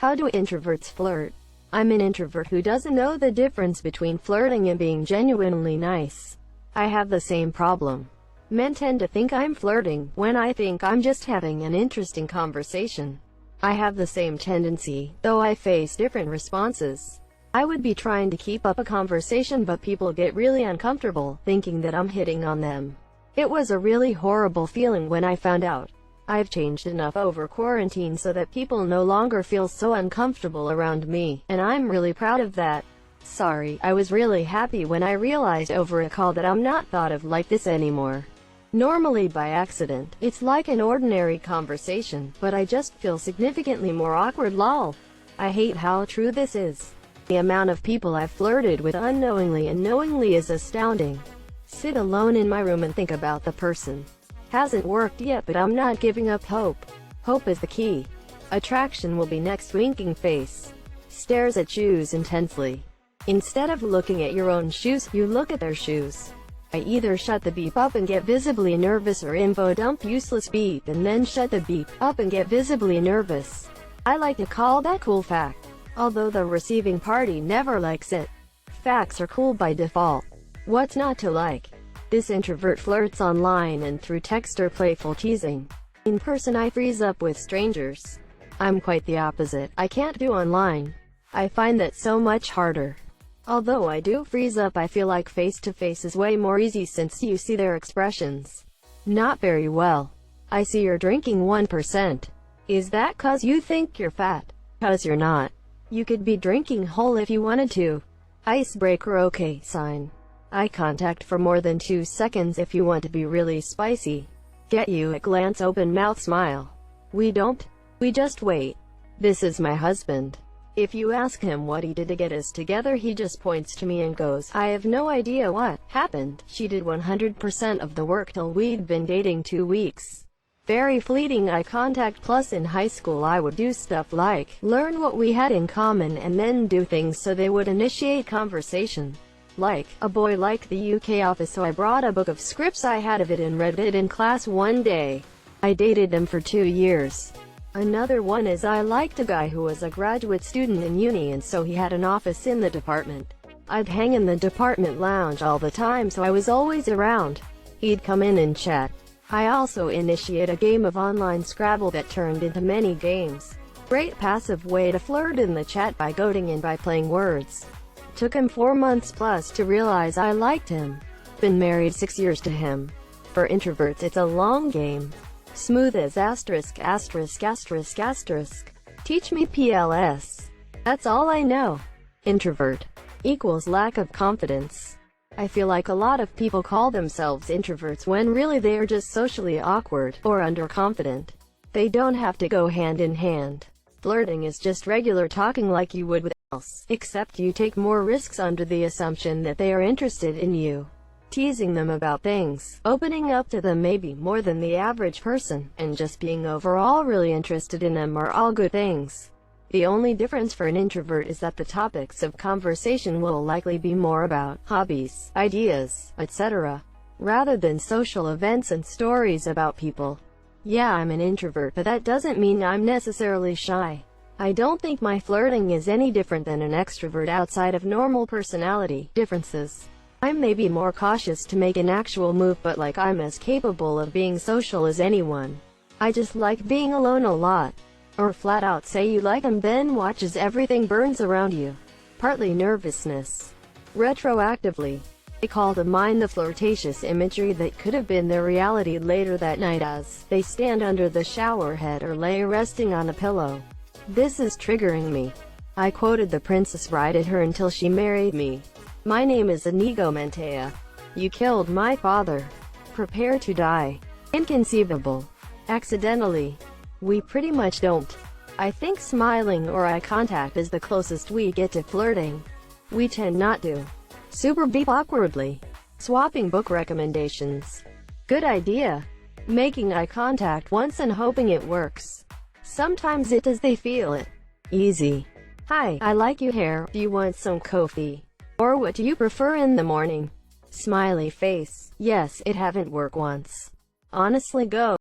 How do introverts flirt? I'm an introvert who doesn't know the difference between flirting and being genuinely nice. I have the same problem. Men tend to think I'm flirting, when I think I'm just having an interesting conversation. I have the same tendency, though I face different responses. I would be trying to keep up a conversation, but people get really uncomfortable, thinking that I'm hitting on them. It was a really horrible feeling when I found out. I've changed enough over quarantine so that people no longer feel so uncomfortable around me, and I'm really proud of that. Sorry, I was really happy when I realized over a call that I'm not thought of like this anymore. Normally by accident, it's like an ordinary conversation, but I just feel significantly more awkward lol. I hate how true this is. The amount of people I've flirted with unknowingly and knowingly is astounding. Sit alone in my room and think about the person. Hasn't worked yet, but I'm not giving up hope. Hope is the key. Attraction will be next. Winking face. Stares at shoes intensely. Instead of looking at your own shoes, you look at their shoes. I either shut the beep up and get visibly nervous, or info dump useless beep and then shut the beep up and get visibly nervous. I like to call that cool fact, although the receiving party never likes it. Facts are cool by default. What's not to like? This introvert flirts online and through text or playful teasing. In person I freeze up with strangers. I'm quite the opposite. I can't do online. I find that so much harder. Although I do freeze up, I feel like face-to-face is way more easy since you see their expressions. Not very well. I see you're drinking 1%. Is that 'cause you think you're fat? 'Cause you're not. You could be drinking whole if you wanted to. Icebreaker okay sign. Eye contact for more than 2 seconds if you want to be really spicy. Get you a glance, open mouth smile. We don't. We just wait. This is my husband. If you ask him what he did to get us together, he just points to me and goes, I have no idea what happened. She did 100% of the work till we'd been dating 2 weeks. Very fleeting eye contact. Plus in high school I would do stuff like learn what we had in common and then do things so they would initiate conversation. Like, a boy liked the UK Office, so I brought a book of scripts I had of it and read it in class one day. I dated them for 2 years. Another one is I liked a guy who was a graduate student in uni, and so he had an office in the department. I'd hang in the department lounge all the time, so I was always around. He'd come in and chat. I also initiate a game of online Scrabble that turned into many games. Great passive way to flirt in the chat by goading in by playing words. Took him 4 months plus to realize I liked him. Been married 6 years to him. For introverts it's a long game. Smooth as asterisk asterisk asterisk asterisk. Teach me PLS. That's all I know. Introvert equals lack of confidence. I feel like a lot of people call themselves introverts when really they are just socially awkward or underconfident. They don't have to go hand in hand. Flirting is just regular talking like you would with else, except you take more risks under the assumption that they are interested in you. Teasing them about things, opening up to them maybe more than the average person, and just being overall really interested in them are all good things. The only difference for an introvert is that the topics of conversation will likely be more about hobbies, ideas, etc., rather than social events and stories about people. Yeah, I'm an introvert, but that doesn't mean I'm necessarily shy. I don't think my flirting is any different than an extrovert outside of normal personality differences. I'm maybe more cautious to make an actual move, but like I'm as capable of being social as anyone. I just like being alone a lot. Or flat out say you like him, then watch as everything burns around you. Partly nervousness. Retroactively, they call to mind the flirtatious imagery that could have been their reality later that night as they stand under the shower head or lay resting on a pillow. This is triggering me. I quoted The Princess Bride at her until she married me. My name is Inigo Montoya. You killed my father. Prepare to die. Inconceivable. Accidentally. We pretty much don't. I think smiling or eye contact is the closest we get to flirting. We tend not to. Super beep awkwardly. Swapping book recommendations. Good idea. Making eye contact once and hoping it works. Sometimes it does, they feel it. Easy. Hi, I like your hair. Do you want some coffee? Or what do you prefer in the morning? Smiley face. Yes, it haven't worked once. Honestly go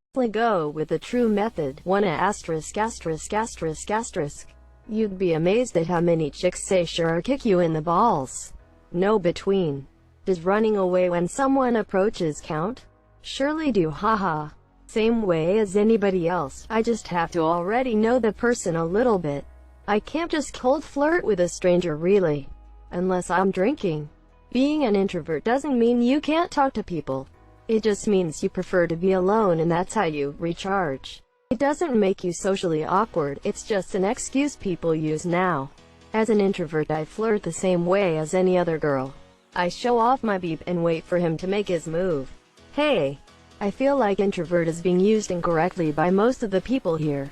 with the true method. Wanna asterisk asterisk asterisk asterisk. You'd be amazed at how many chicks say sure or kick you in the balls. No between. Does running away when someone approaches count? Surely do, haha. Same way as anybody else, I just have to already know the person a little bit. I can't just cold flirt with a stranger really. Unless I'm drinking. Being an introvert doesn't mean you can't talk to people. It just means you prefer to be alone and that's how you recharge. It doesn't make you socially awkward, it's just an excuse people use now. As an introvert I flirt the same way as any other girl. I show off my beep and wait for him to make his move. Hey! I feel like introvert is being used incorrectly by most of the people here.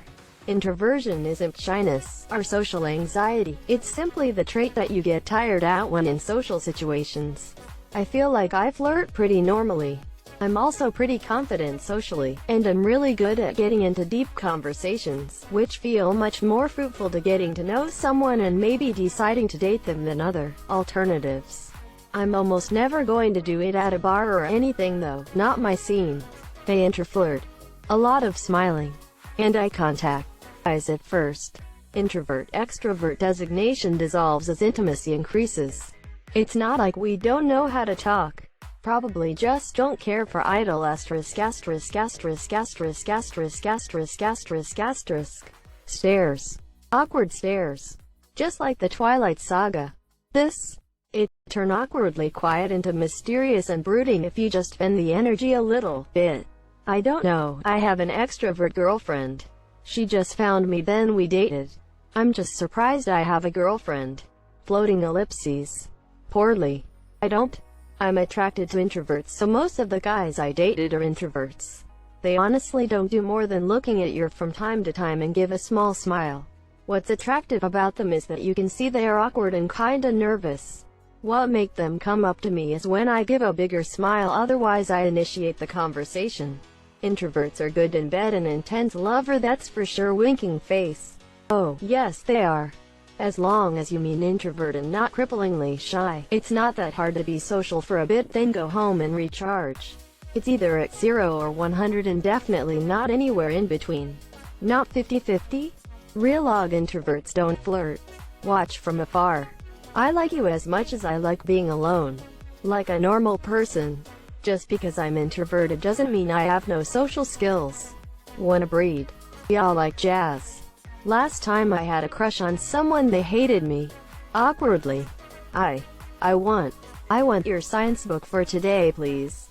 Introversion isn't shyness or social anxiety, it's simply the trait that you get tired out when in social situations. I feel like I flirt pretty normally. I'm also pretty confident socially, and I'm really good at getting into deep conversations, which feel much more fruitful to getting to know someone and maybe deciding to date them than other alternatives. I'm almost never going to do it at a bar or anything though, not my scene. They intro-flirt. A lot of smiling. And eye contact. Eyes at first. Introvert-extrovert designation dissolves as intimacy increases. It's not like we don't know how to talk. Probably just don't care for idle stares. Awkward stares. Just like the Twilight Saga. It turn awkwardly quiet into mysterious and brooding if you just bend the energy a little bit. I don't know, I have an extrovert girlfriend. She just found me then we dated. I'm just surprised I have a girlfriend. Floating ellipses. Poorly. I'm attracted to introverts so most of the guys I dated are introverts. They honestly don't do more than looking at you from time to time and give a small smile. What's attractive about them is that you can see they are awkward and kinda nervous. What make them come up to me is when I give a bigger smile, otherwise I initiate the conversation. Introverts are good in bed and intense lover, that's for sure. Winking face. Oh, yes they are. As long as you mean introvert and not cripplingly shy, it's not that hard to be social for a bit then go home and recharge. It's either at 0 or 100 and definitely not anywhere in between. Not 50-50? Real introverts don't flirt. Watch from afar. I like you as much as I like being alone. Like a normal person. Just because I'm introverted doesn't mean I have no social skills. Wanna breed. We all like jazz. Last time I had a crush on someone they hated me. Awkwardly. I want your science book for today please.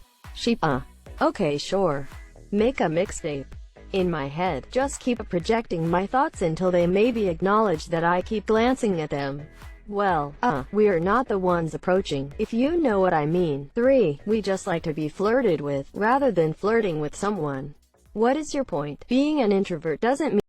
Okay sure. Make a mixtape. In my head, just keep projecting my thoughts until they maybe acknowledge that I keep glancing at them. Well, we're not the ones approaching, if you know what I mean. 3. We just like to be flirted with, rather than flirting with someone. What is your point? Being an introvert doesn't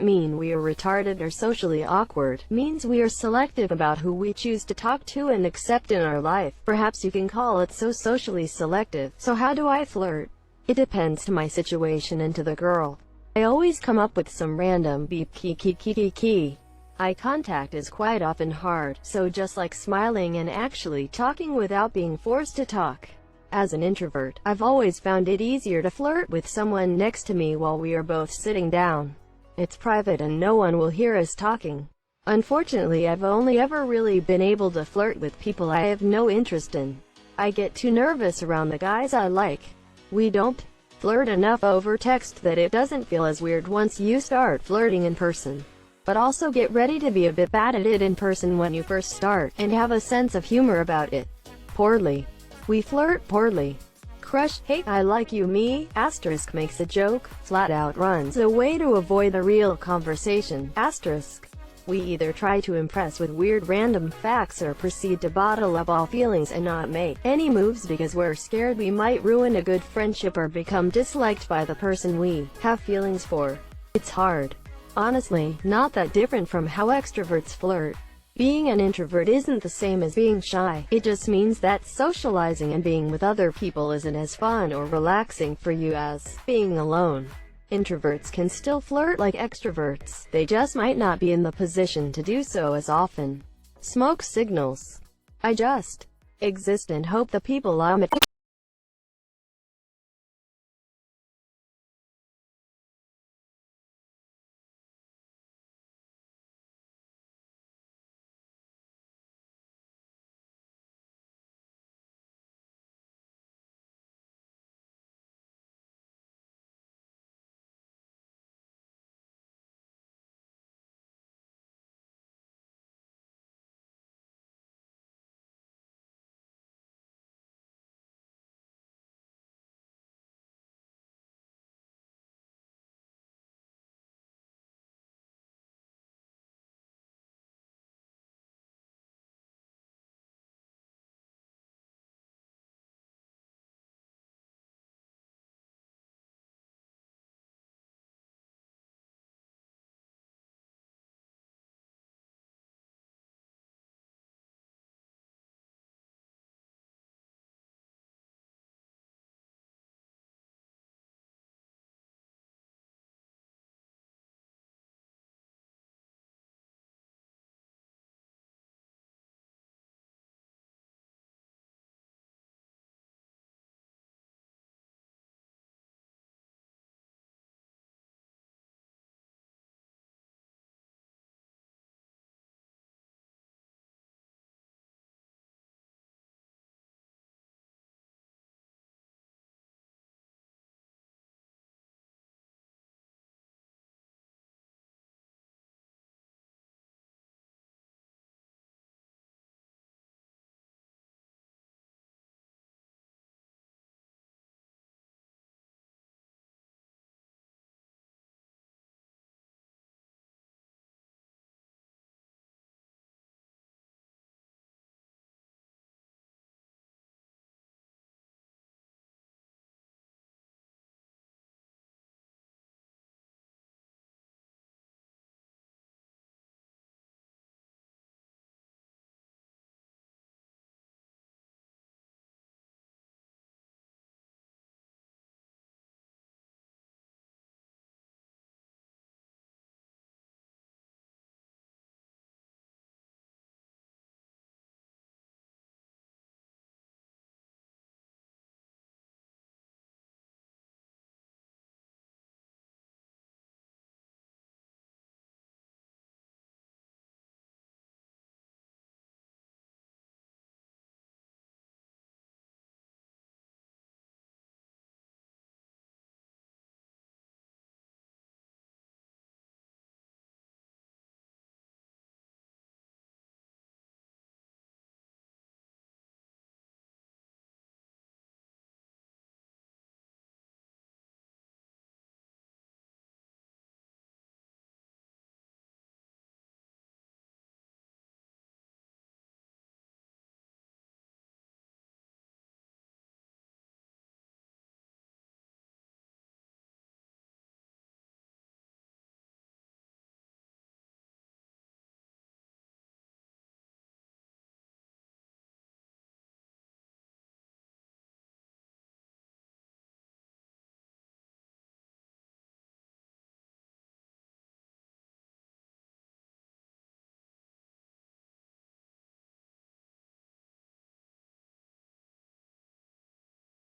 mean we are retarded or socially awkward. Means we are selective about who we choose to talk to and accept in our life. Perhaps you can call it socially selective. So how do I flirt? It depends to my situation and to the girl. I always come up with some random beep key. Eye contact is quite often hard, so just like smiling and actually talking without being forced to talk. As an introvert, I've always found it easier to flirt with someone next to me while we are both sitting down. It's private and no one will hear us talking. Unfortunately, I've only ever really been able to flirt with people I have no interest in. I get too nervous around the guys I like. We don't flirt enough over text that it doesn't feel as weird once you start flirting in person. But also get ready to be a bit bad at it in person when you first start, and have a sense of humor about it. Poorly. We flirt poorly. Crush, hey, I like you, me, asterisk makes a joke, flat out runs away to avoid the real conversation, asterisk. We either try to impress with weird random facts or proceed to bottle up all feelings and not make any moves because we're scared we might ruin a good friendship or become disliked by the person we have feelings for. It's hard. Honestly, not that different from how extroverts flirt. Being an introvert isn't the same as being shy. It just means that socializing and being with other people isn't as fun or relaxing for you as being alone. Introverts can still flirt like extroverts. They just might not be in the position to do so as often. Smoke signals. I just exist and hope the people I'm